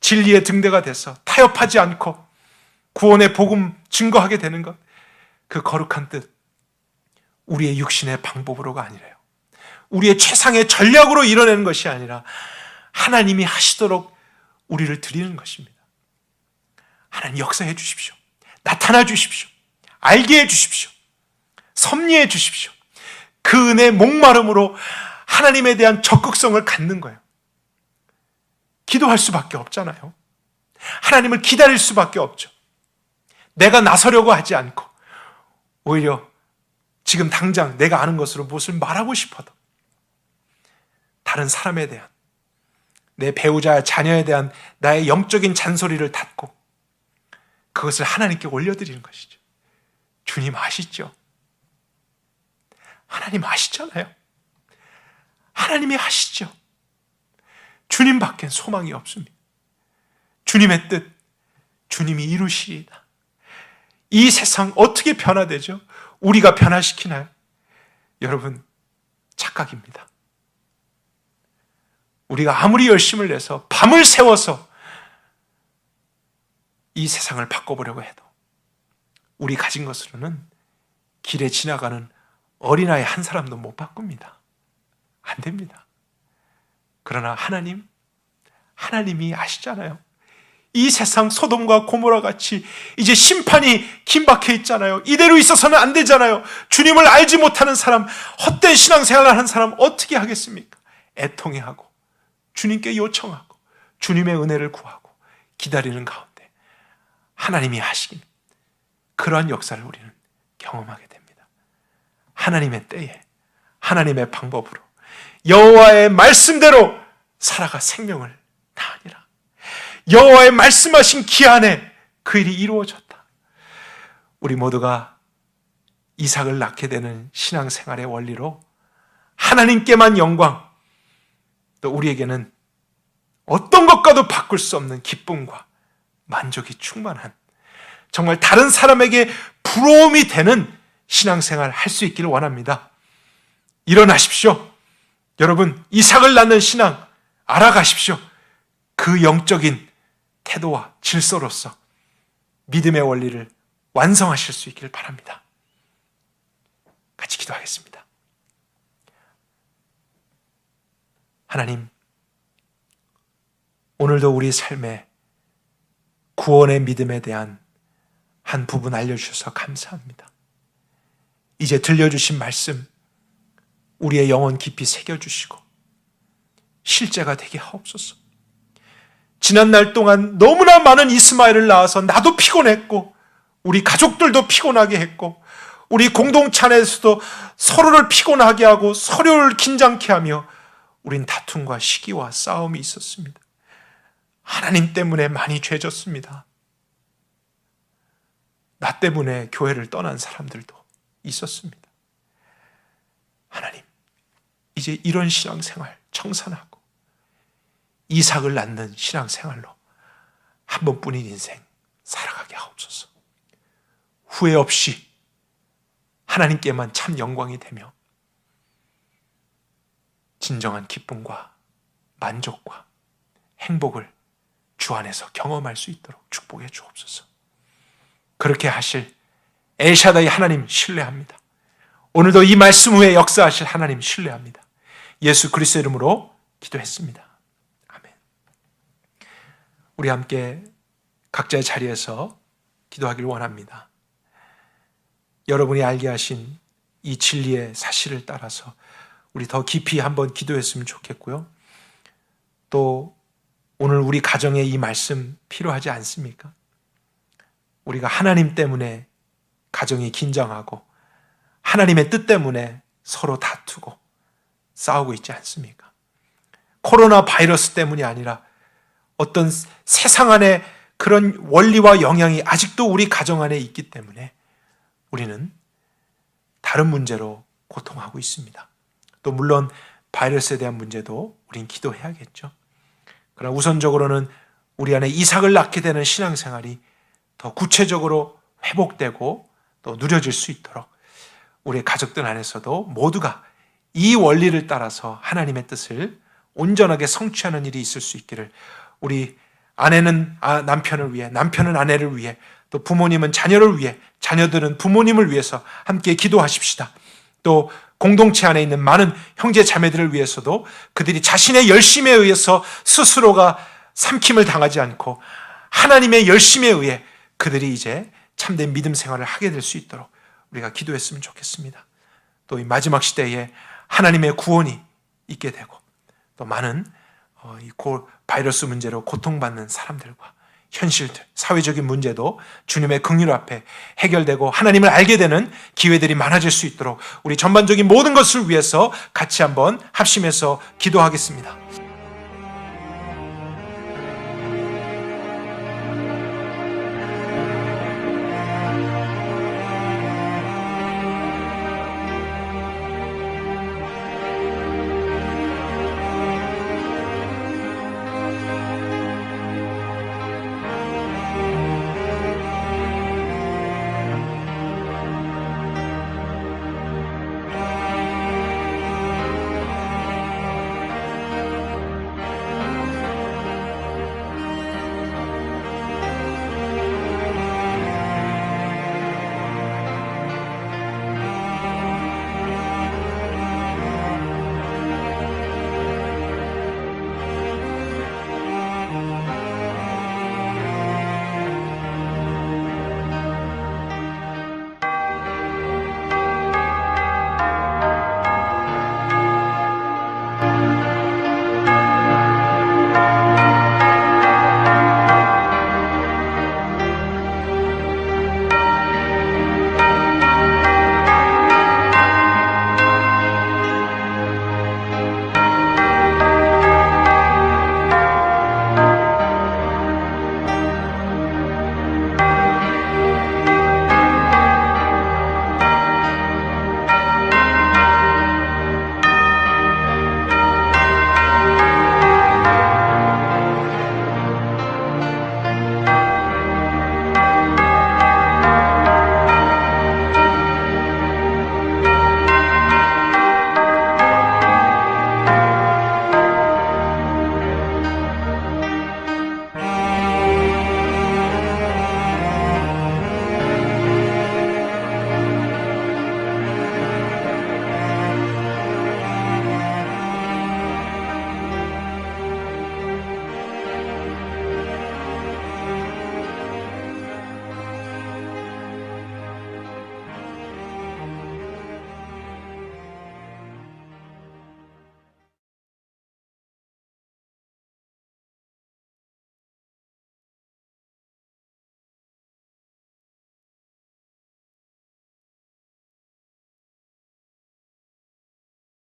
진리의 등대가 돼서 타협하지 않고 구원의 복음 증거하게 되는 것, 그 거룩한 뜻, 우리의 육신의 방법으로가 아니라요, 우리의 최상의 전략으로 이뤄내는 것이 아니라 하나님이 하시도록 우리를 드리는 것입니다. 하나님 역사해 주십시오. 나타나 주십시오. 알게 해 주십시오. 섭리해 주십시오. 그 은혜의 목마름으로 하나님에 대한 적극성을 갖는 거예요. 기도할 수밖에 없잖아요. 하나님을 기다릴 수밖에 없죠. 내가 나서려고 하지 않고 오히려 지금 당장 내가 아는 것으로 무엇을 말하고 싶어도 다른 사람에 대한, 내 배우자, 자녀에 대한 나의 영적인 잔소리를 닫고 그것을 하나님께 올려드리는 것이죠. 주님 아시죠? 하나님 아시잖아요. 하나님이 아시죠? 주님밖엔 소망이 없습니다. 주님의 뜻, 주님이 이루시리이다. 이 세상 어떻게 변화되죠? 우리가 변화시키나요? 여러분, 착각입니다. 우리가 아무리 열심을 내서 밤을 새워서 이 세상을 바꿔보려고 해도 우리 가진 것으로는 길에 지나가는 어린아이 한 사람도 못 바꿉니다. 안 됩니다. 그러나 하나님이 아시잖아요. 이 세상 소돔과 고모라 같이 이제 심판이 긴박해 있잖아요. 이대로 있어서는 안 되잖아요. 주님을 알지 못하는 사람, 헛된 신앙생활을 하는 사람 어떻게 하겠습니까? 애통해하고 주님께 요청하고 주님의 은혜를 구하고 기다리는 가운데 하나님이 하시긴 그러한 역사를 우리는 경험하게 됩니다. 하나님의 때에 하나님의 방법으로 여호와의 말씀대로 살아가 생명을 나으니라. 여호와의 말씀하신 기한에 그 일이 이루어졌다. 우리 모두가 이삭을 낳게 되는 신앙생활의 원리로 하나님께만 영광, 또 우리에게는 어떤 것과도 바꿀 수 없는 기쁨과 만족이 충만한, 정말 다른 사람에게 부러움이 되는 신앙생활 할 수 있기를 원합니다. 일어나십시오. 여러분, 이삭을 낳는 신앙 알아가십시오. 그 영적인 태도와 질서로서 믿음의 원리를 완성하실 수 있기를 바랍니다. 같이 기도하겠습니다. 하나님, 오늘도 우리 삶에 구원의 믿음에 대한 한 부분 알려주셔서 감사합니다. 이제 들려주신 말씀 우리의 영혼 깊이 새겨주시고 실제가 되게 하옵소서. 지난 날 동안 너무나 많은 이스마엘을 낳아서 나도 피곤했고 우리 가족들도 피곤하게 했고 우리 공동체 안에서도 서로를 피곤하게 하고 서로를 긴장케 하며 우린 다툼과 시기와 싸움이 있었습니다. 하나님 때문에 많이 죄졌습니다. 나 때문에 교회를 떠난 사람들도 있었습니다. 하나님, 이제 이런 신앙생활 청산하고 이삭을 낳는 신앙생활로 한 번뿐인 인생 살아가게 하옵소서. 후회 없이 하나님께만 참 영광이 되며 진정한 기쁨과 만족과 행복을 주 안에서 경험할 수 있도록 축복해 주옵소서. 그렇게 하실 엘샤다이 하나님 신뢰합니다. 오늘도 이 말씀 후에 역사하실 하나님 신뢰합니다. 예수 그리스도 이름으로 기도했습니다. 아멘. 우리 함께 각자의 자리에서 기도하기를 원합니다. 여러분이 알게 하신 이 진리의 사실을 따라서 우리 더 깊이 한번 기도했으면 좋겠고요. 또 오늘 우리 가정에 이 말씀 필요하지 않습니까? 우리가 하나님 때문에 가정이 긴장하고 하나님의 뜻 때문에 서로 다투고 싸우고 있지 않습니까? 코로나 바이러스 때문이 아니라 어떤 세상 안에 그런 원리와 영향이 아직도 우리 가정 안에 있기 때문에 우리는 다른 문제로 고통하고 있습니다. 또 물론 바이러스에 대한 문제도 우린 기도해야겠죠. 그러나 우선적으로는 우리 안에 이삭을 낳게 되는 신앙생활이 더 구체적으로 회복되고 또 누려질 수 있도록 우리 가족들 안에서도 모두가 이 원리를 따라서 하나님의 뜻을 온전하게 성취하는 일이 있을 수 있기를, 우리 아내는 남편을 위해, 남편은 아내를 위해, 또 부모님은 자녀를 위해, 자녀들은 부모님을 위해서 함께 기도하십시다. 또 공동체 안에 있는 많은 형제 자매들을 위해서도 그들이 자신의 열심에 의해서 스스로가 삼킴을 당하지 않고 하나님의 열심에 의해 그들이 이제 참된 믿음 생활을 하게 될 수 있도록 우리가 기도했으면 좋겠습니다. 또 이 마지막 시대에 하나님의 구원이 있게 되고 또 많은 이 바이러스 문제로 고통받는 사람들과 현실들, 사회적인 문제도 주님의 긍휼 앞에 해결되고 하나님을 알게 되는 기회들이 많아질 수 있도록 우리 전반적인 모든 것을 위해서 같이 한번 합심해서 기도하겠습니다.